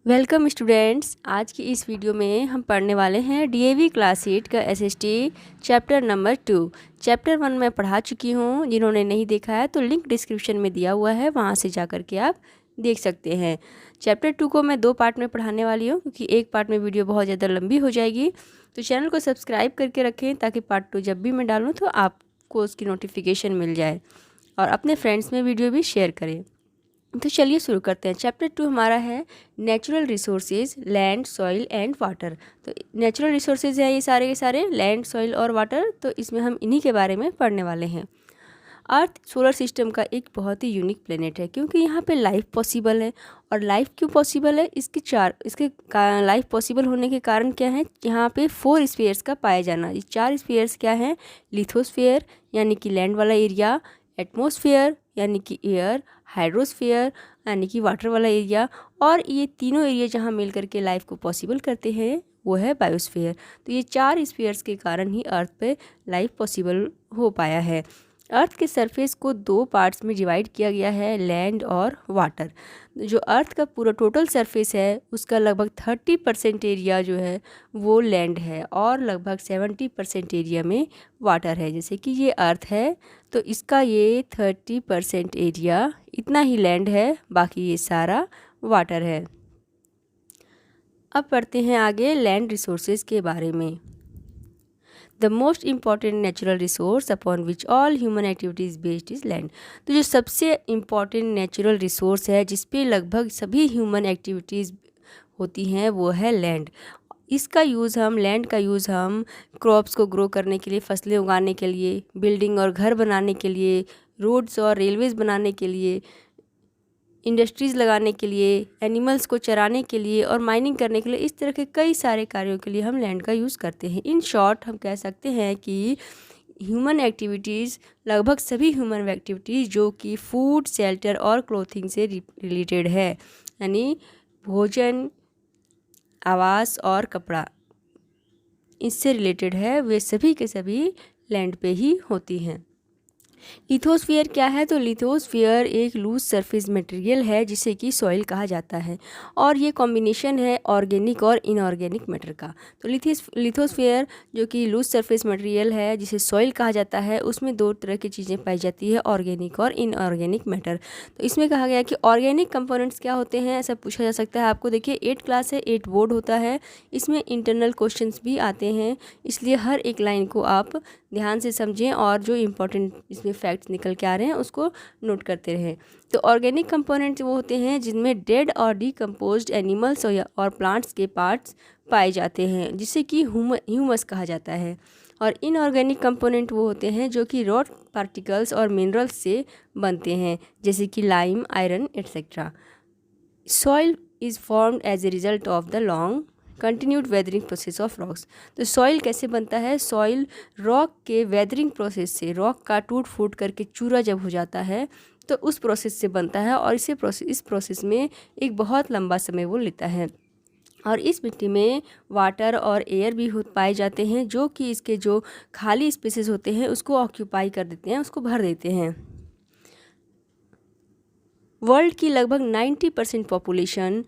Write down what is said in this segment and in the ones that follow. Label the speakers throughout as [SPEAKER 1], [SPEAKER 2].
[SPEAKER 1] Welcome students. आज की इस वीडियो में हम पढ़ने वाले हैं डीएवी क्लास 8 का एसएसटी चैप्टर नंबर 2। चैप्टर 1 मैं पढ़ा चुकी हूँ। जिन्होंने नहीं देखा है तो लिंक डिस्क्रिप्शन में दिया हुआ है, वहाँ से जा कर के आप देख सकते हैं। चैप्टर 2 को मैं 2 पार्ट में पढ़ाने वाली हूँ, क्योंकि एक पार्ट में वीडियो बहुत ज़्यादा लंबी हो जाएगी। तो चैनल को सब्सक्राइब करके रखें ताकि पार्ट 2 जब भी मैं डालूँ तो आपको उसकी नोटिफिकेशन मिल जाए, और अपने फ्रेंड्स में वीडियो भी शेयर करें। तो चलिए शुरू करते हैं। चैप्टर 2 हमारा है natural resources, land, soil and water. तो नेचुरल रिसोर्सेज है ये सारे के सारे, लैंड, सॉइल और वाटर। तो इसमें हम इन्हीं के बारे में पढ़ने वाले हैं। अर्थ सोलर सिस्टम का एक बहुत ही यूनिक प्लेनेट है, क्योंकि यहाँ पे लाइफ पॉसिबल है। और लाइफ क्यों पॉसिबल है, इसके लाइफ पॉसिबल होने के कारण क्या है, यहाँ पे 4 स्फीयर्स का पाया जाना। ये 4 स्फीयर्स क्या हैं? लिथोस्फीयर यानी कि लैंड वाला एरिया, एटमॉस्फेयर यानी कि एयर, हाइड्रोस्फीयर यानी कि वाटर वाला एरिया, और ये तीनों एरिया जहाँ मिल करके लाइफ को पॉसिबल करते हैं वो है बायोस्फीयर। तो ये 4 स्फीयर्स के कारण ही अर्थ पे लाइफ पॉसिबल हो पाया है। अर्थ के सरफेस को 2 पार्ट्स में डिवाइड किया गया है, लैंड और वाटर। जो अर्थ का पूरा टोटल सरफेस है उसका लगभग 30% एरिया जो है वो लैंड है, और लगभग 70% एरिया में वाटर है। जैसे कि ये अर्थ है तो इसका ये 30% एरिया इतना ही लैंड है, बाकी ये सारा वाटर है। अब पढ़ते हैं आगे लैंड रिसोर्सेज के बारे में। The most important natural resource upon which all human activities based is land. तो जो सबसे इम्पॉर्टेंट नेचुरल रिसोर्स है जिस पे लगभग सभी ह्यूमन एक्टिविटीज़ होती हैं वो है लैंड। लैंड का यूज़ हम क्रॉप्स को ग्रो करने के लिए, फसलें उगाने के लिए, बिल्डिंग और घर बनाने के लिए, रोड्स और रेलवेज़ बनाने के लिए, इंडस्ट्रीज़ लगाने के लिए, एनिमल्स को चराने के लिए और माइनिंग करने के लिए, इस तरह के कई सारे कार्यों के लिए हम लैंड का यूज़ करते हैं। इन शॉर्ट हम कह सकते हैं कि ह्यूमन एक्टिविटीज़, लगभग सभी ह्यूमन एक्टिविटीज़ जो कि फूड, शेल्टर और क्लोथिंग से रिलेटेड है, यानी भोजन, आवास और कपड़ा, इससे रिलेटेड है, वे सभी के सभी लैंड पे ही होती हैं। लिथोस्फीयर क्या है? तो लिथोस्फीयर एक लूज सरफेस मटेरियल है जिसे कि सॉइल कहा जाता है, और ये कॉम्बिनेशन है ऑर्गेनिक और इनऑर्गेनिक मैटर का। तो लिथोस्फीयर जो कि लूज सरफेस मटेरियल है जिसे सॉइल कहा जाता है, उसमें 2 तरह की चीज़ें पाई जाती है, ऑर्गेनिक और इनऑर्गेनिक मैटर। तो इसमें कहा गया कि ऑर्गेनिक कंपोनेंट्स क्या होते हैं, ऐसा पूछा जा सकता है आपको। देखिए 8 क्लास है, 8 बोर्ड होता है, इसमें इंटरनल क्वेश्चंस भी आते हैं, इसलिए हर एक लाइन को आप ध्यान से समझें और जो इम्पोर्टेंट इसमें फैक्ट्स निकल के आ रहे हैं उसको नोट करते रहें। तो ऑर्गेनिक कंपोनेंट्स वो होते हैं जिनमें डेड और डिकम्पोज्ड एनिमल्स और प्लांट्स के पार्ट्स पाए जाते हैं, जिसे कि ह्यूमस कहा जाता है। और इनऑर्गेनिक कंपोनेंट वो होते हैं जो कि रॉक पार्टिकल्स और मिनरल्स से बनते हैं, जैसे कि lime, iron etcetera. Soil is formed as a result of the long continued weathering process of rocks. तो सॉइल कैसे बनता है? सॉइल रॉक के वेदरिंग प्रोसेस से, रॉक का टूट फूट करके चूरा जब हो जाता है तो उस प्रोसेस से बनता है, और इस प्रोसेस में एक बहुत लंबा समय वो लेता है। और इस मिट्टी में वाटर और एयर भी पाए जाते हैं, जो कि इसके जो खाली स्पेसेस होते हैं उसको ऑक्यूपाई कर देते हैं, उसको भर देते हैं। वर्ल्ड की लगभग 90% पॉपुलेशन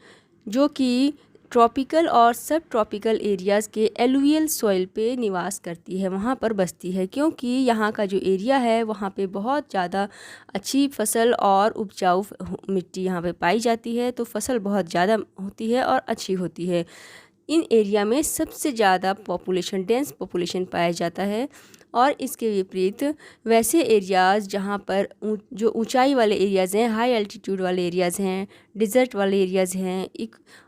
[SPEAKER 1] जो कि ट्रॉपिकल और सब ट्रॉपिकल एरियाज़ के एलुवियल सॉइल पे निवास करती है, वहाँ पर बसती है, क्योंकि यहाँ का जो एरिया है वहाँ पे बहुत ज़्यादा अच्छी फसल और उपजाऊ मिट्टी यहाँ पे पाई जाती है, तो फसल बहुत ज़्यादा होती है और अच्छी होती है। इन एरिया में सबसे ज़्यादा डेंस पॉपुलेशन पाया जाता है। और इसके विपरीत वैसे एरियाज़ जहाँ पर जो ऊंचाई वाले एरियाज़ हैं, हाई एल्टीट्यूड वाले एरियाज़ हैं, डिज़र्ट वाले एरियाज़ हैं,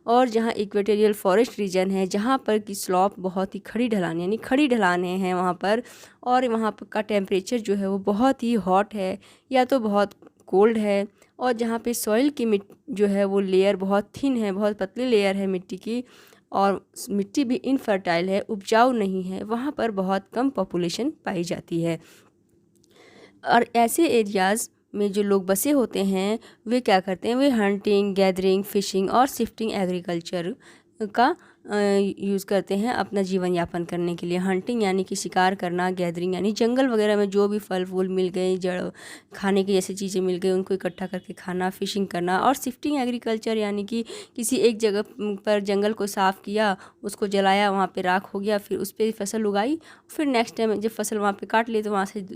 [SPEAKER 1] और जहाँ इक्वेटोरियल फॉरेस्ट रीजन है, जहाँ पर की स्लॉप बहुत ही खड़ी ढलान यानी खड़ी ढलानें हैं वहाँ पर, और वहाँ पर का टेम्परेचर जो है वो बहुत ही हॉट है या तो बहुत कोल्ड है, और जहाँ पे सॉइल की जो है वो लेयर बहुत थिन है, बहुत पतली लेयर है मिट्टी की, और मिट्टी भी इनफर्टाइल है, उपजाऊ नहीं है, वहाँ पर बहुत कम पॉपुलेशन पाई जाती है। और ऐसे एरियाज़ में जो लोग बसे होते हैं वे क्या करते हैं? वे हंटिंग, गैदरिंग, फिशिंग और शिफ्टिंग एग्रीकल्चर का यूज़ करते हैं अपना जीवन यापन करने के लिए। हंटिंग यानी कि शिकार करना, गैदरिंग यानी जंगल वगैरह में जो भी फल फूल मिल गए, जड़ खाने की जैसी चीज़ें मिल गई उनको इकट्ठा करके खाना, फिशिंग करना। और शिफ्टिंग एग्रीकल्चर यानी कि किसी एक जगह पर जंगल को साफ़ किया, उसको जलाया, वहाँ पे राख हो गया, फिर उस पर फसल उगाई, फिर नेक्स्ट टाइम जब फसल वहाँ पे काट ली तो वहाँ से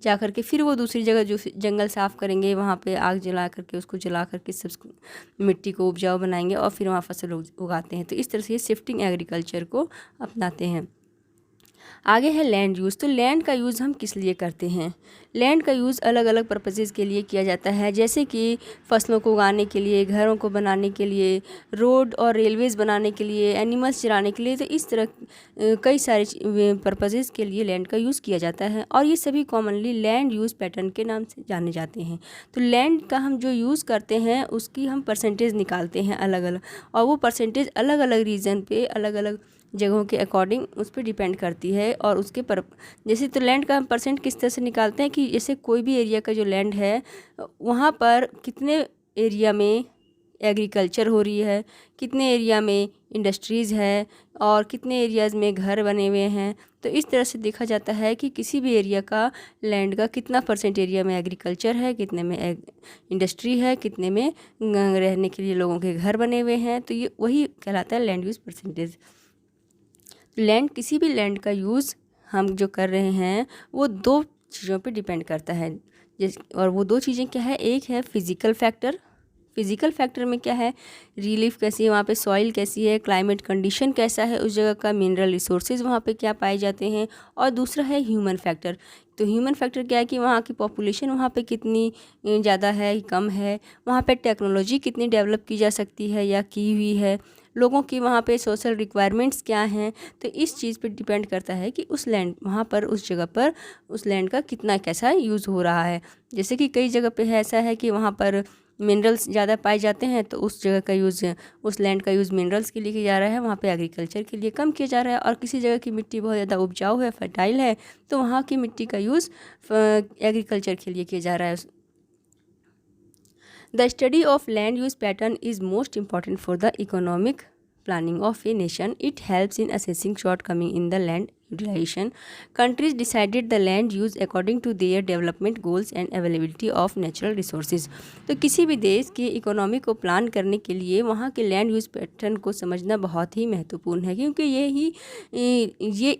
[SPEAKER 1] जा कर के फिर वो दूसरी जगह जो जंगल साफ़ करेंगे वहाँ पे आग जला करके उसको जला करके सब मिट्टी को उपजाऊ बनाएंगे और फिर वहाँ फसल उगाते हैं। तो इस तरह से ये शिफ्टिंग एग्रीकल्चर को अपनाते हैं। आगे है लैंड यूज़। तो लैंड का यूज़ हम किस लिए करते हैं? लैंड का यूज़ अलग अलग पर्पसेस के लिए किया जाता है, जैसे कि फसलों को उगाने के लिए, घरों को बनाने के लिए, रोड और रेलवेज़ बनाने के लिए, एनिमल्स चराने के लिए। तो इस तरह कई सारे पर्पसेस के लिए लैंड का यूज़ किया जाता है और ये सभी कॉमनली लैंड यूज़ पैटर्न के नाम से जाने जाते हैं। तो लैंड का हम जो यूज़ करते हैं उसकी हम परसेंटेज निकालते हैं अलग अलग, और वो परसेंटेज अलग अलग रीजन पे, अलग अलग जगहों के अकॉर्डिंग उस पर डिपेंड करती है। और उसके जैसे तो लैंड का हम परसेंट किस तरह से निकालते हैं कि जैसे कोई भी एरिया का जो लैंड है वहाँ पर कितने एरिया में एग्रीकल्चर हो रही है, कितने एरिया में इंडस्ट्रीज़ है और कितने एरियाज़ में घर बने हुए हैं। तो इस तरह से देखा जाता है कि किसी भी एरिया का लैंड का कितना परसेंट एरिया में एग्रीकल्चर है, कितने में इंडस्ट्री है, कितने में रहने के लिए लोगों के घर बने हुए हैं। तो ये वही कहलाता है लैंड यूज़ परसेंटेज। लैंड, किसी भी लैंड का यूज़ हम जो कर रहे हैं वो दो चीज़ों पे डिपेंड करता है। और वो दो चीज़ें क्या है? एक है फिज़िकल फैक्टर। फिज़िकल फैक्टर में क्या है? रिलीफ कैसी है वहाँ पे, सॉइल कैसी है, क्लाइमेट कंडीशन कैसा है उस जगह का, मिनरल रिसोर्सेज वहाँ पे क्या पाए जाते हैं। और दूसरा है ह्यूमन फैक्टर। तो ह्यूमन फैक्टर क्या है कि वहाँ की पॉपुलेशन वहाँ पे कितनी ज़्यादा है, कम है, वहाँ पे टेक्नोलॉजी कितनी डेवलप की जा सकती है या की हुई है, लोगों की वहाँ पे सोशल रिक्वायरमेंट्स क्या हैं। तो इस चीज़ पे डिपेंड करता है कि उस लैंड, वहाँ पर उस जगह पर उस लैंड का कितना कैसा यूज़ हो रहा है। जैसे कि कई जगह पे है ऐसा है कि वहाँ पर मिनरल्स ज़्यादा पाए जाते हैं तो उस जगह का यूज़, उस लैंड का यूज़ मिनरल्स के लिए किया जा रहा है, वहाँ पे एग्रीकल्चर के लिए कम किया जा रहा है। और किसी जगह की मिट्टी बहुत ज़्यादा उपजाऊ है, फर्टाइल है, तो वहाँ की मिट्टी का यूज़ एग्रीकल्चर के लिए किया जा रहा है। The study of land use pattern is most important for the economic planning of a nation. It helps in assessing shortcoming in the land utilization. Countries decided the land use according to their development goals and availability of natural resources. तो किसी भी देश की economy को plan करने के लिए वहाँ के लैंड यूज़ पैटर्न को समझना बहुत ही महत्वपूर्ण है, क्योंकि ये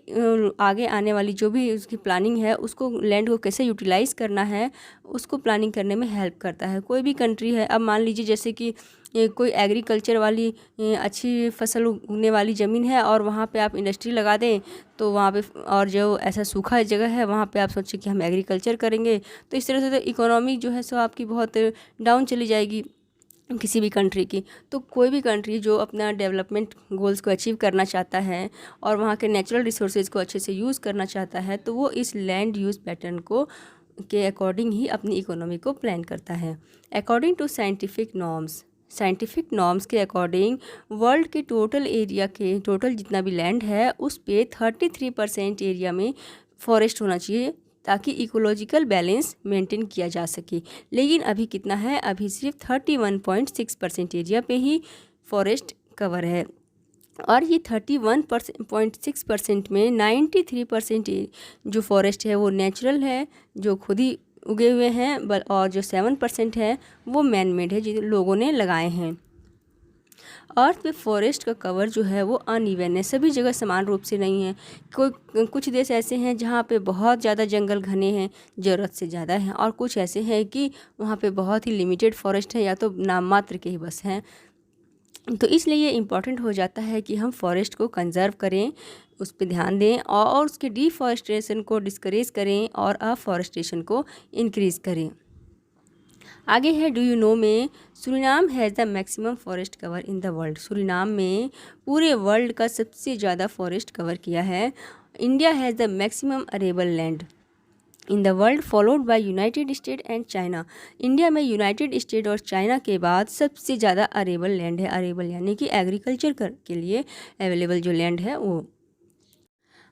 [SPEAKER 1] आगे आने वाली जो भी उसकी प्लानिंग है उसको, लैंड को कैसे यूटिलाइज़ करना है उसको प्लानिंग करने में हेल्प करता है। कोई भी कंट्री है, अब मान लीजिए जैसे कि कोई एग्रीकल्चर वाली अच्छी फसल उगने वाली ज़मीन है और वहाँ पे आप इंडस्ट्री लगा दें तो वहाँ पे, और जो ऐसा सूखा जगह है वहाँ पे आप सोचें कि हम एग्रीकल्चर करेंगे, तो इस तरह से तो इकोनॉमी जो है सो आपकी बहुत डाउन चली जाएगी किसी भी कंट्री की। तो कोई भी कंट्री जो अपना डेवलपमेंट गोल्स को अचीव करना चाहता है और वहाँ के नेचुरल रिसोर्सेज को अच्छे से यूज़ करना चाहता है तो वो इस लैंड यूज़ पैटर्न को के अकॉर्डिंग ही अपनी इकोनॉमी को प्लान करता है। अकॉर्डिंग टू साइंटिफिक नॉर्म्स के अकॉर्डिंग वर्ल्ड के टोटल एरिया के टोटल जितना भी लैंड है उस पे 33% एरिया में फॉरेस्ट होना चाहिए ताकि इकोलॉजिकल बैलेंस मेंटेन किया जा सके। लेकिन अभी कितना है? अभी सिर्फ 31.6% एरिया पे ही फॉरेस्ट कवर है। और ये 31.6% में 93% जो फॉरेस्ट है वो नेचुरल है, जो खुद ही उगे हुए हैं, और जो 7% है वो मैन मेड है, जो लोगों ने लगाए हैं। अर्थ पे फॉरेस्ट का कवर जो है वो अनइवन है, सभी जगह समान रूप से नहीं है। कुछ देश ऐसे हैं जहाँ पे बहुत ज़्यादा जंगल घने हैं, ज़रूरत से ज़्यादा हैं, और कुछ ऐसे हैं कि वहाँ पे बहुत ही लिमिटेड फॉरेस्ट है या तो नाम मात्र के ही बस हैं। तो इसलिए ये इम्पॉर्टेंट हो जाता है कि हम फॉरेस्ट को कंजर्व करें, उस पर ध्यान दें और उसके डिफॉरेस्टेशन को डिस्करेज करें और अफॉरेस्टेशन को इंक्रीज़ करें। आगे है डू यू नो में, Suriname has the maximum forest cover in the world. Suriname में पूरे वर्ल्ड का सबसे ज़्यादा फॉरेस्ट कवर किया है। India has the maximum arable land in the world followed by United state and China. India में United state और China के बाद सबसे ज़्यादा अरेबल लैंड है। अरेबल यानी कि एग्रीकल्चर के लिए अवेलेबल जो लैंड है वो।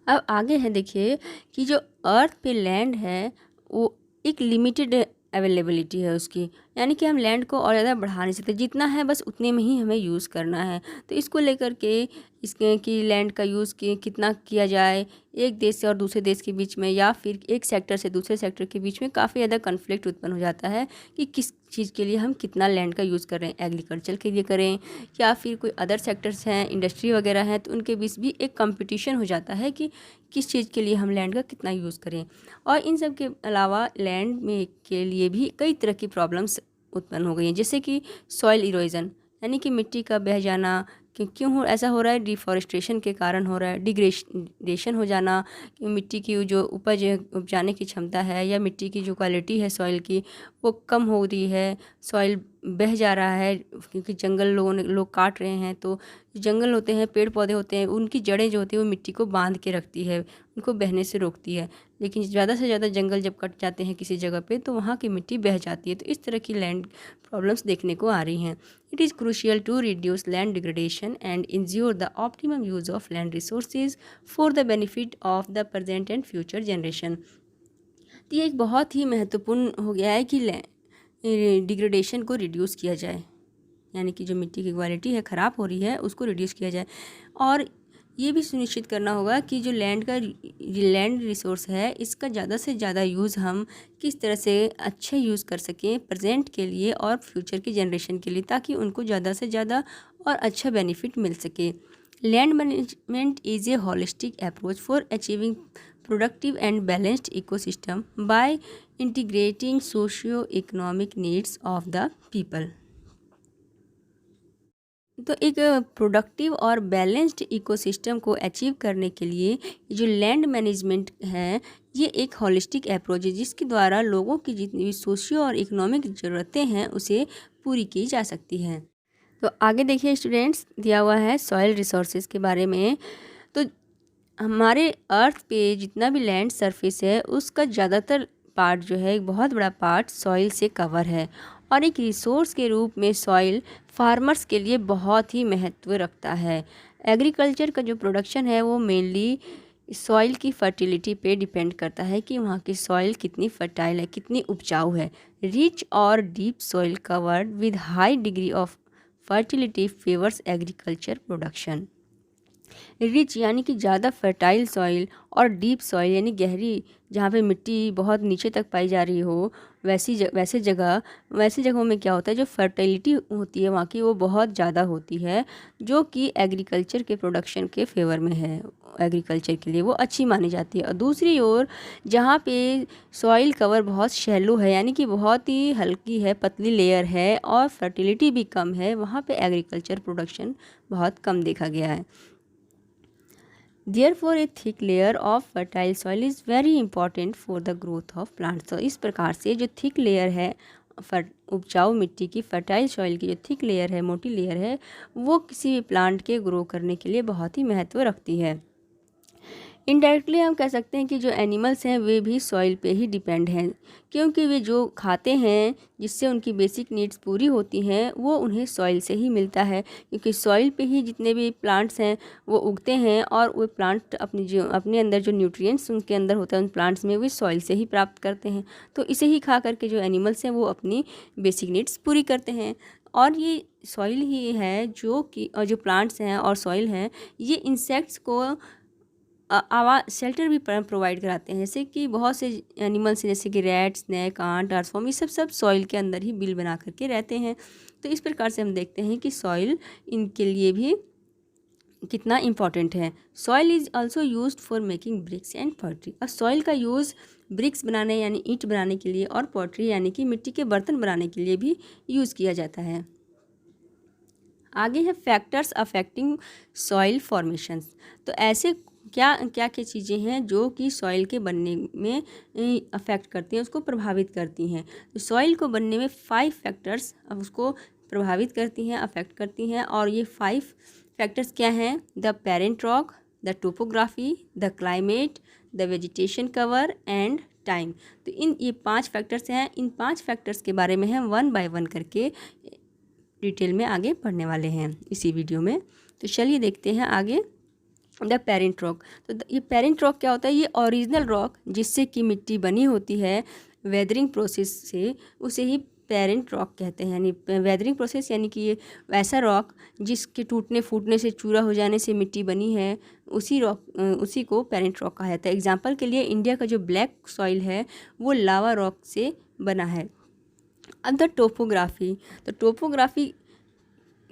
[SPEAKER 1] अब आगे है देखिए कि जो अर्थ पे लैंड है वो एक लिमिटेड अवेलेबिलिटी है उसकी, यानी कि हम लैंड को और ज़्यादा बढ़ा नहीं सकते, जितना है बस उतने में ही हमें यूज़ करना है। तो इसको लेकर के इसके कि लैंड का यूज़ कितना किया जाए एक देश से और दूसरे देश के बीच में, या फिर एक सेक्टर से दूसरे सेक्टर के बीच में काफ़ी ज़्यादा कन्फ्लिक्ट उत्पन्न हो जाता है कि किस चीज़ के लिए हम कितना लैंड का यूज़ कर रहे हैं, एग्रीकल्चर के लिए करें या फिर कोई अदर सेक्टर्स हैं, इंडस्ट्री वगैरह हैं, तो उनके बीच भी एक कंपटीशन हो जाता है कि किस चीज़ के लिए हम लैंड का कितना यूज़ करें। और इन सब के अलावा लैंड में के लिए भी कई तरह की प्रॉब्लम्स उत्पन्न हो गई हैं, जैसे कि सॉइल इरोजन यानी कि मिट्टी का बह जाना। क्यों ऐसा हो रहा है? डिफॉरेस्टेशन के कारण हो रहा है। डिग्रेडेशन हो जाना कि मिट्टी की जो उपजाने की क्षमता है या मिट्टी की जो क्वालिटी है सॉइल की वो कम हो रही है, सॉइल बह जा रहा है क्योंकि जंगल लोग काट रहे हैं। तो जंगल होते हैं, पेड़ पौधे होते हैं, उनकी जड़ें जो होती है वो मिट्टी को बांध के रखती है, उनको बहने से रोकती है। लेकिन ज़्यादा से ज़्यादा जंगल जब कट जाते हैं किसी जगह पे तो वहाँ की मिट्टी बह जाती है। तो इस तरह की लैंड प्रॉब्लम्स देखने को आ रही हैं। It is crucial to reduce land degradation and ensure the optimum use of land resources for the benefit of the present and future generation. तो ये एक बहुत ही महत्वपूर्ण हो गया है कि डिग्रेडेशन को रिड्यूस किया जाए, यानी कि जो मिट्टी की क्वालिटी है ख़राब हो रही है उसको रिड्यूस किया जाए। और ये भी सुनिश्चित करना होगा कि जो लैंड रिसोर्स है इसका ज़्यादा से ज़्यादा यूज़ हम किस तरह से अच्छे यूज़ कर सकें प्रेजेंट के लिए और फ्यूचर की जनरेशन के लिए, ताकि उनको ज़्यादा से ज़्यादा और अच्छा बेनिफिट मिल सके। Land management is a holistic approach for achieving productive and balanced ecosystem by integrating socio-economic needs of the people। तो एक प्रोडक्टिव और बैलेंस्ड इकोसिस्टम को अचीव करने के लिए जो लैंड मैनेजमेंट है ये एक होलिस्टिक अप्रोच है, जिसके द्वारा लोगों की जितनी भी सोशियो और इकोनॉमिक ज़रूरतें हैं उसे पूरी की जा सकती हैं। तो आगे देखिए स्टूडेंट्स, दिया हुआ है सॉइल रिसोर्सेज के बारे में। तो हमारे अर्थ पे जितना भी लैंड सरफेस है उसका ज़्यादातर पार्ट जो है, एक बहुत बड़ा पार्ट सॉइल से कवर है। और एक रिसोर्स के रूप में सॉइल फार्मर्स के लिए बहुत ही महत्व रखता है। एग्रीकल्चर का जो प्रोडक्शन है वो मेनली सॉइल की फर्टिलिटी पे डिपेंड करता है कि वहाँ की सॉइल कितनी फर्टाइल है, कितनी उपजाऊ है। रिच और deep soil covered with high degree of fertility favours agriculture production. Rich यानी कि ज़्यादा फर्टाइल सॉइल और डीप सॉइल यानी गहरी, जहाँ पे मिट्टी बहुत नीचे तक पाई जा रही हो, वैसी जगहों में क्या होता है, जो फर्टिलिटी होती है वहाँ की वो बहुत ज़्यादा होती है, जो कि एग्रीकल्चर के प्रोडक्शन के फेवर में है, एग्रीकल्चर के लिए वो अच्छी मानी जाती है। और दूसरी ओर जहाँ पे सॉइल कवर बहुत शैलो है यानी कि बहुत ही हल्की है, पतली लेयर है और फर्टिलिटी भी कम है, वहाँ पे एग्रीकल्चर प्रोडक्शन बहुत कम देखा गया है। Therefore, a thick layer of fertile soil is very important for the growth of plants। तो इस प्रकार से जो थिक लेयर है उपजाऊ मिट्टी की, फर्टाइल सॉइल की जो थिक लेयर है, मोटी लेयर है, वो किसी भी प्लांट के ग्रो करने के लिए बहुत ही महत्व रखती है। इनडायरेक्टली हम कह सकते हैं कि जो एनिमल्स हैं वे भी सॉइल पे ही डिपेंड हैं, क्योंकि वे जो खाते हैं जिससे उनकी बेसिक नीड्स पूरी होती हैं वो उन्हें सॉइल से ही मिलता है, क्योंकि सॉइल पे ही जितने भी प्लांट्स हैं वो उगते हैं और वो प्लांट अपने अंदर जो न्यूट्रिएंट्स उनके अंदर होता है उन प्लांट्स में, वे सॉइल से ही प्राप्त करते हैं। तो इसे ही खा करके जो एनिमल्स हैं वो अपनी बेसिक नीड्स पूरी करते हैं। और ये सॉइल ही है जो प्लांट्स हैं और सॉइल हैं ये इंसेक्ट्स को शेल्टर भी प्रोवाइड कराते हैं, जैसे कि बहुत से एनिमल्स जैसे कि रैट, स्नैक, आंट, अर्थवर्म, ये सब सॉइल के अंदर ही बिल बना करके रहते हैं। तो इस प्रकार से हम देखते हैं कि सॉइल इनके लिए भी कितना इम्पॉर्टेंट है। Soil is also used for making bricks and pottery. और सॉइल का यूज़ ब्रिक्स बनाने यानी ईंट बनाने के लिए और पॉटरी यानी कि मिट्टी के बर्तन बनाने के लिए भी यूज़ किया जाता है। आगे है फैक्टर्स अफेक्टिंग सॉइल फॉर्मेशंस। तो ऐसे क्या चीज़ें हैं जो कि सॉइल के बनने में अफेक्ट करती हैं, उसको प्रभावित करती हैं। तो सॉइल को बनने में 5 फैक्टर्स उसको प्रभावित करती हैं, अफेक्ट करती हैं। और ये 5 फैक्टर्स क्या हैं? The parent rock, the topography, the climate, the vegetation cover and time. तो ये 5 फैक्टर्स हैं। इन 5 फैक्टर्स के बारे में हम 1 बाय 1 करके डिटेल में आगे पढ़ने वाले हैं इसी वीडियो में। तो चलिए देखते हैं आगे। The parent rock. तो ये पेरेंट रॉक क्या होता है? ये ओरिजिनल रॉक जिससे कि मिट्टी बनी होती है, वेदरिंग प्रोसेस से उसे ही पेरेंट रॉक कहते हैं, यानी वेदरिंग प्रोसेस, यानी कि ये वैसा रॉक जिसके टूटने फूटने से, चूरा हो जाने से मिट्टी बनी है, उसी को पेरेंट रॉक कहा जाता है। एग्जांपल के लिए इंडिया का जो ब्लैक सॉइल है वो लावा रॉक से बना है। अब द टोपोग्राफी, तो टोपोग्राफी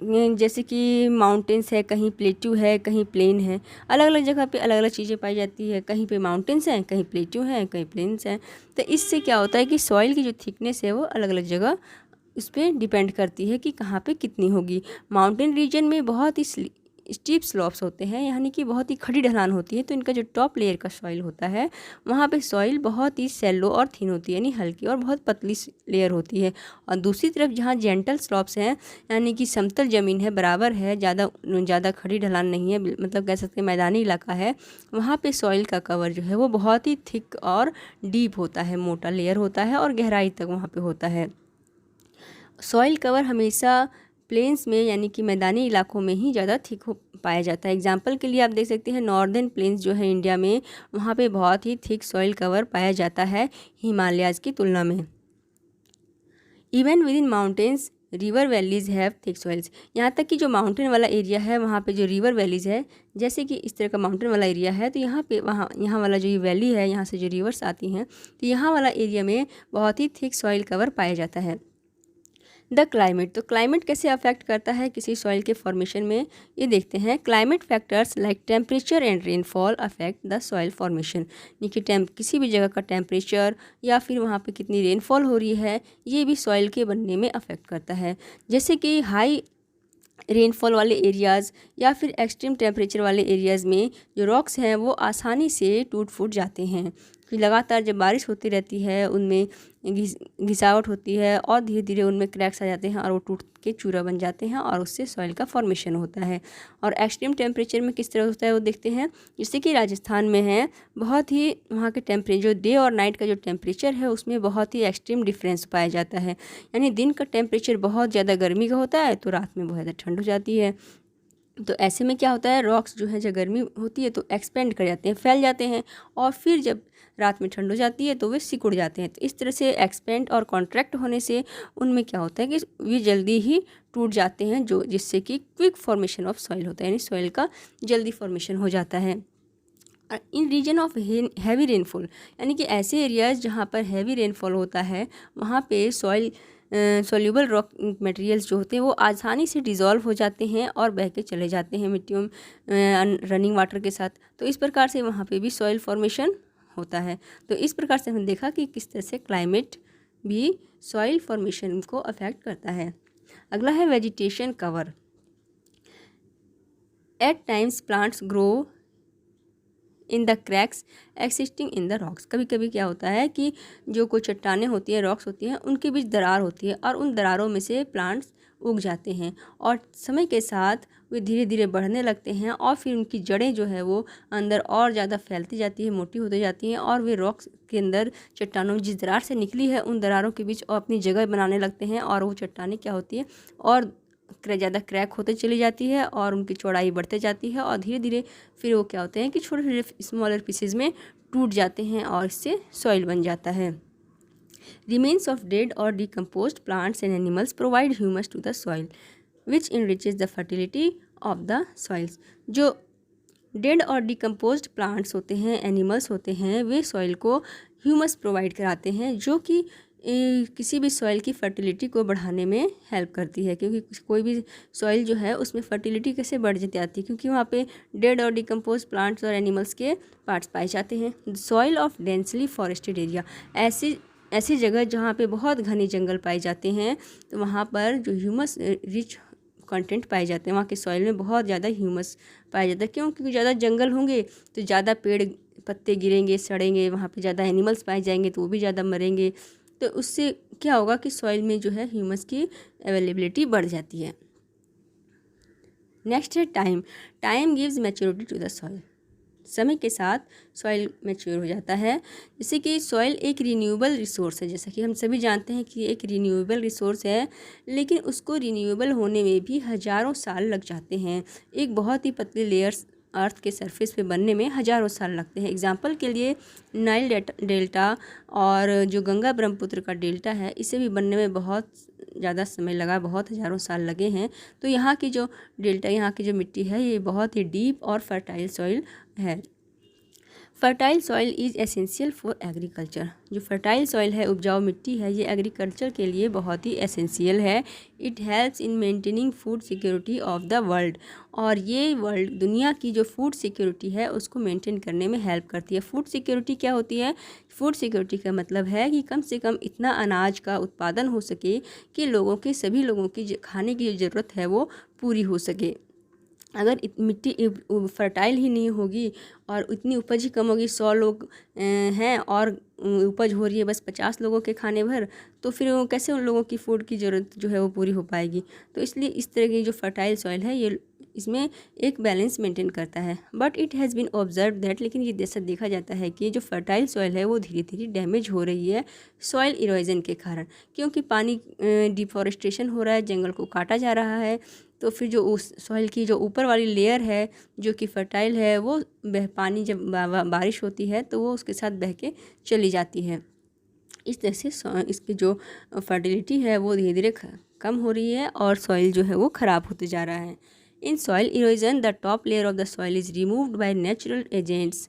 [SPEAKER 1] जैसे कि माउंटेन्स है, कहीं प्लेट्यू है, कहीं प्लेन है, अलग अलग जगह पे अलग अलग चीज़ें पाई जाती है। कहीं पे माउंटेन्स हैं, कहीं प्लेट्यू हैं, कहीं प्लेन्स हैं। तो इससे क्या होता है कि सॉइल की जो थिकनेस है वो अलग अलग जगह उस पर डिपेंड करती है कि कहाँ पे कितनी होगी। माउंटेन रीजन में बहुत ही स्टीप स्लॉप्स होते हैं, यानी कि बहुत ही खड़ी ढलान होती है, तो इनका जो टॉप लेयर का सॉइल होता है वहाँ पे सॉइल बहुत ही सेलो और थिन होती है, यानी हल्की और बहुत पतली लेयर होती है। और दूसरी तरफ जहाँ जेंटल स्लॉप्स हैं, यानी कि समतल ज़मीन है, बराबर है, ज़्यादा खड़ी ढलान नहीं है, मतलब कह सकते हैं मैदानी इलाका है, वहाँ पे सॉइल का कवर जो है वो बहुत ही थिक और डीप होता है, मोटा लेयर होता है और गहराई तक वहाँ पे होता है। सॉइल कवर हमेशा प्लेन्स में, यानी कि मैदानी इलाकों में ही ज़्यादा थिक हो पाया जाता है। एग्जाम्पल के लिए आप देख सकते हैं नॉर्दर्न प्लेन्स जो है इंडिया में, वहाँ पे बहुत ही थिक सॉइल कवर पाया जाता है हिमालयाज़ की तुलना में। Even with in mountains river valleys have thick soils, यहाँ तक कि जो माउंटेन वाला एरिया है वहाँ पे जो रिवर वैलीज़ है, जैसे कि इस तरह का माउंटेन वाला एरिया है, तो यहाँ वाला जो ये वैली है, यहाँ से जो रिवर्स आती हैं, तो यहाँ वाला एरिया में बहुत ही थिक सॉइल कवर पाया जाता है। द क्लाइमेट, तो क्लाइमेट कैसे अफेक्ट करता है किसी सॉइल के फॉर्मेशन में, ये देखते हैं। Climate factors like temperature and rainfall affect the soil formation, यानी कि किसी भी जगह का टेम्परेचर या फिर वहाँ पे कितनी रेनफॉल हो रही है, ये भी सॉइल के बनने में अफेक्ट करता है। जैसे कि हाई रेनफॉल वाले एरियाज़ या फिर एक्सट्रीम टेम्परेचर वाले एरियाज़ में जो रॉक्स हैं वो आसानी से टूट फूट जाते हैं, कि लगातार जब बारिश होती रहती है उनमें घिसावट होती है और धीरे धीरे उनमें क्रैक्स आ जाते हैं और वो टूट के चूरा बन जाते हैं और उससे सॉइल का फॉर्मेशन होता है। और एक्सट्रीम टेम्परेचर में किस तरह होता है वो देखते हैं। जैसे कि राजस्थान में है, बहुत ही वहाँ के टेम्परेचर, डे और नाइट का जो टेम्परेचर है उसमें बहुत ही एक्सट्रीम डिफरेंस पाया जाता है, यानी दिन का टेम्परेचर बहुत ज़्यादा गर्मी का होता है तो रात में बहुत ज़्यादा ठंड हो जाती है। तो ऐसे में क्या होता है, रॉक्स जो है जब गर्मी होती है तो एक्सपेंड कर जाते हैं, फैल जाते हैं, और फिर जब रात में ठंड हो जाती है तो वे सिकुड़ जाते हैं। तो इस तरह से एक्सपेंड और कॉन्ट्रैक्ट होने से उनमें क्या होता है कि वे जल्दी ही टूट जाते हैं, जिससे कि क्विक फॉर्मेशन ऑफ सॉइल होता है, यानी सॉइल का जल्दी फॉर्मेशन हो जाता है। इन रीजन ऑफ हैवी रेनफॉल, यानी कि ऐसे एरियाज़ जहाँ पर हैवी रेनफॉल होता है वहाँ पे सोल्यूबल रॉक मटेरियल्स जो होते हैं वो आसानी से डिज़ोल्व हो जाते हैं और बह के चले जाते हैं मिट्टियों में रनिंग वाटर के साथ। तो इस प्रकार से वहाँ पे भी सॉइल फॉर्मेशन होता है। तो इस प्रकार से हमने देखा कि किस तरह से क्लाइमेट भी सॉइल फॉर्मेशन को अफेक्ट करता है। अगला है vegetation cover. At times plants grow in the cracks existing in the rocks, कभी कभी क्या होता है कि जो कोई चट्टानें होती हैं, रॉक्स होती हैं, उनके बीच दरार होती है और उन दरारों में से प्लांट्स उग जाते हैं और समय के साथ वे धीरे धीरे बढ़ने लगते हैं और फिर उनकी जड़ें जो है वो अंदर और ज़्यादा फैलती जाती है, मोटी होती जाती हैं और वे रॉक्स के अंदर चट्टानों में जिस दरार से निकली है उन दरारों के बीच और अपनी जगह बनाने लगते हैं और वो चट्टानें क्या होती है और ज़्यादा क्रैक होते चली जाती है और उनकी चौड़ाई बढ़ते जाती है और धीरे धीरे फिर वो क्या होते हैं कि छोटे छोटे स्मॉलर पीसेज में टूट जाते हैं और इससे सॉइल बन जाता है। रिमेन्स ऑफ डेड और decomposed plants and animals provide humus to the soil which enriches the fertility of the soils. जो डेड और डिकम्पोज्ड प्लांट्स होते हैं, एनिमल्स होते हैं, वे सॉइल को ह्यूमस प्रोवाइड कराते हैं जो कि किसी भी सॉइल की फर्टिलिटी को बढ़ाने में हेल्प करती है, क्योंकि कोई भी सॉइल जो है उसमें फर्टिलिटी कैसे बढ़ जाती है, क्योंकि वहाँ पे डेड और डिकम्पोज प्लांट्स और एनिमल्स के पार्ट्स पाए जाते हैं। Soil of densely forested area, ऐसी जगह जहाँ पे बहुत घने जंगल पाए जाते हैं तो वहाँ पर जो ह्यूमस रिच कंटेंट पाए जाते हैं, वहाँ के सॉइल में बहुत ज़्यादा ह्यूमस पाया जाता है। क्यों? क्योंकि ज़्यादा जंगल होंगे तो ज़्यादा पेड़ पत्ते गिरेंगे, सड़ेंगे, वहाँ पे ज़्यादा एनिमल्स पाए जाएंगे तो वो भी ज़्यादा मरेंगे। तो उससे क्या होगा कि सॉइल में जो है ह्यूमस की अवेलेबिलिटी बढ़ जाती है। नेक्स्ट है time. Time gives maturity to the soil. समय के साथ सॉइल मैच्योर हो जाता है। जैसे कि सॉइल एक रिन्यूएबल रिसोर्स है, जैसा कि हम सभी जानते हैं कि एक रिन्यूएबल रिसोर्स है, लेकिन उसको रिन्यूएबल होने में भी हज़ारों साल लग जाते हैं। एक बहुत ही पतली लेयर्स अर्थ के सरफेस पे बनने में हज़ारों साल लगते हैं। एग्जाम्पल के लिए नाइल डेल्टा और जो गंगा ब्रह्मपुत्र का डेल्टा है, इसे भी बनने में बहुत ज़्यादा समय लगा, बहुत हज़ारों साल लगे हैं। तो यहाँ की जो डेल्टा, यहाँ की जो मिट्टी है, ये बहुत ही डीप और फर्टाइल सॉइल है। Fertile soil is essential for agriculture. जो फर्टाइल सॉइल है, उपजाऊ मिट्टी है, ये एग्रीकल्चर के लिए बहुत ही एसेंशियल है। It helps in maintaining food security of the world. और ये दुनिया की जो फूड सिक्योरिटी है उसको मेंटेन करने में हेल्प करती है। फूड सिक्योरिटी क्या होती है? फूड सिक्योरिटी का मतलब है कि कम से कम इतना अनाज का उत्पादन हो सके कि सभी लोगों की खाने की जो ज़रूरत है वो पूरी हो सके। अगर मिट्टी फर्टाइल ही नहीं होगी और इतनी उपज ही कम होगी, 100 लोग हैं और उपज हो रही है बस 50 लोगों के खाने भर, तो फिर कैसे उन लोगों की फूड की ज़रूरत जो है वो पूरी हो पाएगी। तो इसलिए इस तरह की जो फर्टाइल सॉइल है, ये इसमें एक बैलेंस मेंटेन करता है। But it has been observe that, लेकिन ये जैसा देखा जाता है कि जो फर्टाइल सॉइल है वो धीरे धीरे डैमेज हो रही है सॉइल इरोजन के कारण, क्योंकि पानी डिफॉरेस्टेशन हो रहा है, जंगल को काटा जा रहा है। तो फिर जो उस सॉइल की जो ऊपर वाली लेयर है जो कि फर्टाइल है, वो पानी जब बारिश होती है तो वो उसके साथ बह के चली जाती है। इस तरह से इसकी जो फर्टिलिटी है वो धीरे धीरे कम हो रही है और सॉइल जो है वो ख़राब होते जा रहा है। In soil erosion the top layer of the soil is removed by natural agents.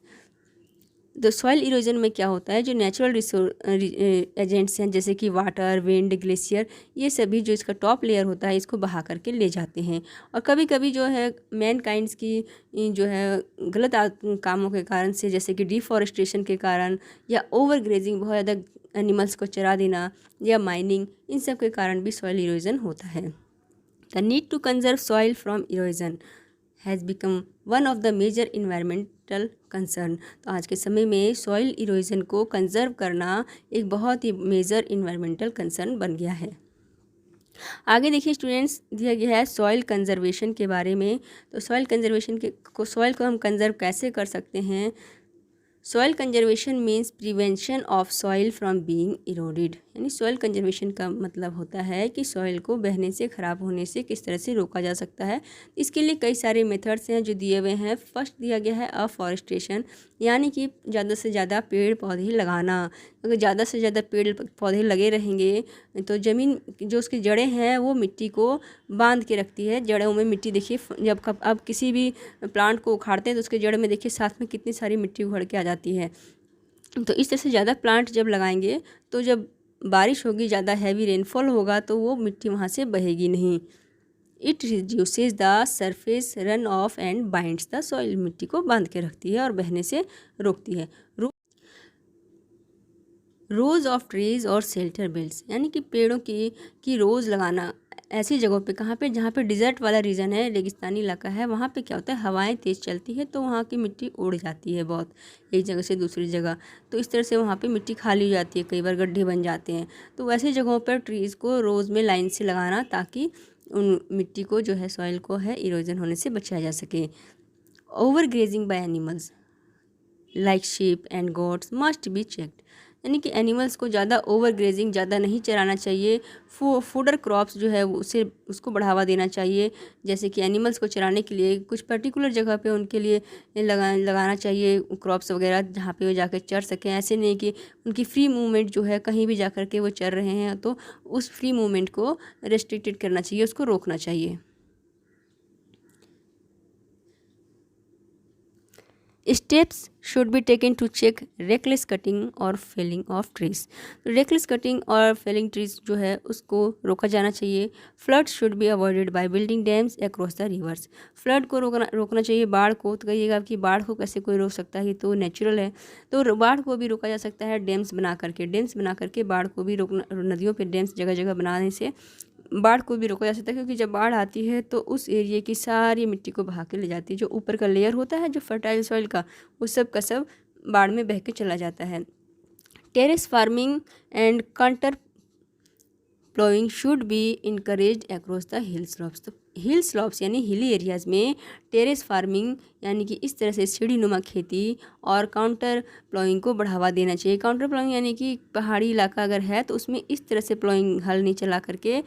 [SPEAKER 1] तो सॉइल इरोजन में क्या होता है, जो नेचुरल एजेंट्स हैं जैसे कि वाटर, विंड, ग्लेशियर, ये सभी जो इसका टॉप लेयर होता है इसको बहा करके ले जाते हैं। और कभी कभी जो है मैन काइंड्स की जो है गलत कामों के कारण से, जैसे कि डिफॉरेस्टेशन के कारण या ओवर ग्रेजिंग, बहुत ज़्यादा एनिमल्स को चरा देना या माइनिंग, इन सब के कारण भी सॉइल इरोजन होता है। The need to conserve soil from erosion has become one of the major environmental concern. तो आज के समय में सॉइल इरोजन को कंजर्व करना एक बहुत ही मेजर इन्वायरमेंटल कंसर्न बन गया है। आगे देखिए स्टूडेंट्स, दिया गया है सॉइल कंजर्वेशन के बारे में। तो सॉइल कंजर्वेशन सॉइल को हम कंजर्व कैसे कर सकते हैं? Soil conservation means prevention of soil from being eroded. यानी सॉइल कंजर्वेशन का मतलब होता है कि सॉइल को बहने से, ख़राब होने से किस तरह से रोका जा सकता है। इसके लिए कई सारे मेथड्स हैं जो दिए हुए हैं। फर्स्ट दिया गया है अफॉरेस्टेशन, यानी कि ज़्यादा से ज़्यादा पेड़ पौधे लगाना। अगर ज़्यादा से ज़्यादा पेड़ पौधे लगे रहेंगे तो ज़मीन जो उसकी जड़ें हैं वो मिट्टी को बांध के रखती है। जड़ों में मिट्टी देखिए, जब आप किसी भी प्लांट को उखाड़ते हैं तो उसके जड़ में देखिए साथ में कितनी सारी मिट्टी उखड़ के आ जाती है। तो इस तरह से ज़्यादा प्लांट जब लगाएंगे तो जब बारिश होगी, ज़्यादा हैवी रेनफॉल होगा तो वो मिट्टी वहाँ से बहेगी नहीं। It reduces the surface run of and binds the soil. मिट्टी को बांध के रखती है और बहने से रोकती है। रोज़ ऑफ ट्रीज़ और शेल्टर बेल्ट्स, यानी कि पेड़ों की रोज़ लगाना ऐसी जगहों पे, कहाँ पे, जहाँ पे डिज़र्ट वाला रीजन है, रेगिस्तानी इलाका है, वहाँ पे क्या होता है, हवाएं तेज़ चलती है तो वहाँ की मिट्टी उड़ जाती है बहुत, एक जगह से दूसरी जगह। तो इस तरह से वहाँ पे मिट्टी खाली हो जाती है, कई बार गड्ढे बन जाते हैं। तो वैसे जगहों पर ट्रीज़ को रोज़ में लाइन से लगाना ताकि उन मिट्टी को जो है, सॉइल को है, इरोजन होने से बचाया जा सके। Over grazing by animals like sheep and goats must be checked, यानी कि एनिमल्स को ज़्यादा ओवर ग्रेजिंग, ज़्यादा नहीं चराना चाहिए। फूडर क्रॉप्स जो है उसको बढ़ावा देना चाहिए। जैसे कि एनिमल्स को चराने के लिए कुछ पर्टिकुलर जगह पे उनके लिए लगाना चाहिए क्रॉप्स वगैरह, जहाँ पे वो जाकर चर सकें। ऐसे नहीं कि उनकी फ्री मूवमेंट जो है, कहीं भी जा कर के वो चर रहे हैं, तो उस फ्री मूवमेंट को रेस्ट्रिक्टेड करना चाहिए, उसको रोकना चाहिए। Steps should be taken to check reckless cutting और फेलिंग ऑफ ट्रीज। तो रेकलेस कटिंग और फेलिंग ट्रीज जो है उसको रोका जाना चाहिए। Flood should be avoided by building dams across the rivers. Flood को रोकना चाहिए। बाढ़ को, तो कहिएगा कि बाढ़ को कैसे कोई रोक सकता है, ये तो नेचुरल है। तो बाढ़ को भी रोका जा सकता है डैम्स बना करके बाढ़ को भी रोकना। नदियों पर डैम्स जगह जगह बनाने से बाढ़ को भी रोका जा सकता है, क्योंकि जब बाढ़ आती है तो उस एरिया की सारी मिट्टी को बहा के ले जाती है। जो ऊपर का लेयर होता है जो फर्टाइल सॉइल का, वो सब का सब बाढ़ में बह के चला जाता है। Terrace farming and counter ploughing should be encouraged across the hill slopes. तो हिल स्लॉप्स यानी हिली एरियाज़ में टेरेस फार्मिंग यानी कि इस तरह से सीढ़ी नुमा खेती और काउंटर प्लॉइंग को बढ़ावा देना चाहिए। काउंटर प्लॉइंग यानी कि पहाड़ी इलाका अगर है तो उसमें इस तरह से प्लॉइंग हल नहीं चला करके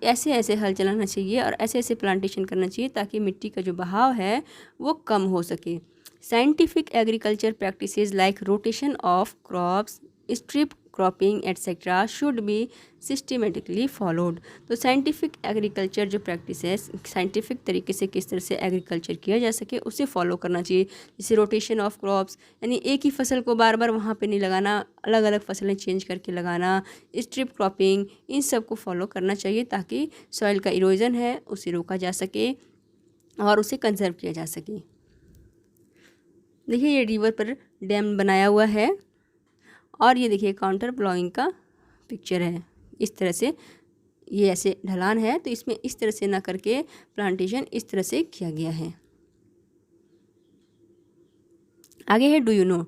[SPEAKER 1] ऐसे ऐसे हल चलाना चाहिए और ऐसे ऐसे प्लांटेशन करना चाहिए ताकि मिट्टी का जो बहाव है वो कम हो सके। Scientific agriculture practices like rotation of crops, strip cropping etcetera should be systematically followed. तो साइंटिफिक एग्रीकल्चर जो प्रैक्टिस है, साइंटिफिक तरीके से किस तरह से एग्रीकल्चर किया जा सके उसे फॉलो करना चाहिए। जैसे रोटेशन ऑफ क्रॉप्स यानी एक ही फसल को बार बार वहाँ पे नहीं लगाना, अलग अलग फसलें चेंज करके लगाना। स्ट्रिप क्रॉपिंग, इन सब को फॉलो करना चाहिए ताकि सॉइल का इरोजन है उसे रोका जा सके और उसे कंजर्व किया जा सके। देखिए ये रिवर पर डैम बनाया हुआ है और ये देखिए काउंटर प्लॉइंग का पिक्चर है। इस तरह से ये ऐसे ढलान है तो इसमें इस तरह से ना करके प्लांटेशन इस तरह से किया गया है। आगे है do you know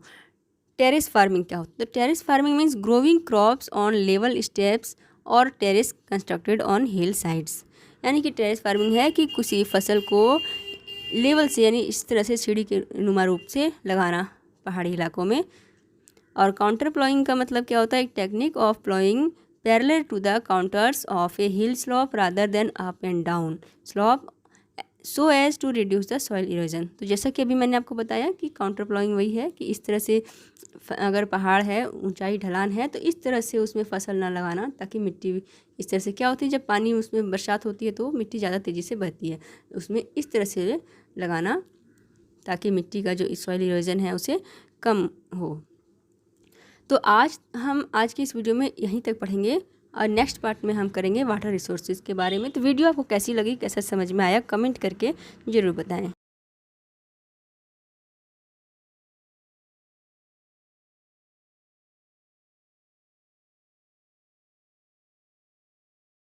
[SPEAKER 1] terrace farming क्या होता है। तो terrace farming means growing crops on level steps और terrace constructed on hill sides. यानी कि टेरेस फार्मिंग है कि किसी फसल को लेवल से यानी इस तरह से सीढ़ी के नुमा रूप से लगाना पहाड़ी इलाकों में। और काउंटर प्लॉइंग का मतलब क्या होता है, एक technique of ploughing parallel to the contours of a hill slope rather than up and down slope so as to reduce the soil erosion. तो जैसा कि अभी मैंने आपको बताया कि काउंटर प्लॉइंग वही है कि इस तरह से अगर पहाड़ है, ऊंचाई ढलान है तो इस तरह से उसमें फसल ना लगाना ताकि मिट्टी इस तरह से क्या होती है, जब पानी उसमें बरसात होती है तो मिट्टी ज़्यादा तेज़ी से बहती है, उसमें इस तरह से लगाना ताकि मिट्टी का जो सॉइल इरोजन है उसे कम हो। तो आज की इस वीडियो में यहीं तक पढ़ेंगे और नेक्स्ट पार्ट में हम करेंगे वाटर रिसोर्सेज के बारे में। तो वीडियो आपको कैसी लगी, कैसा समझ में आया, कमेंट करके ज़रूर बताएं।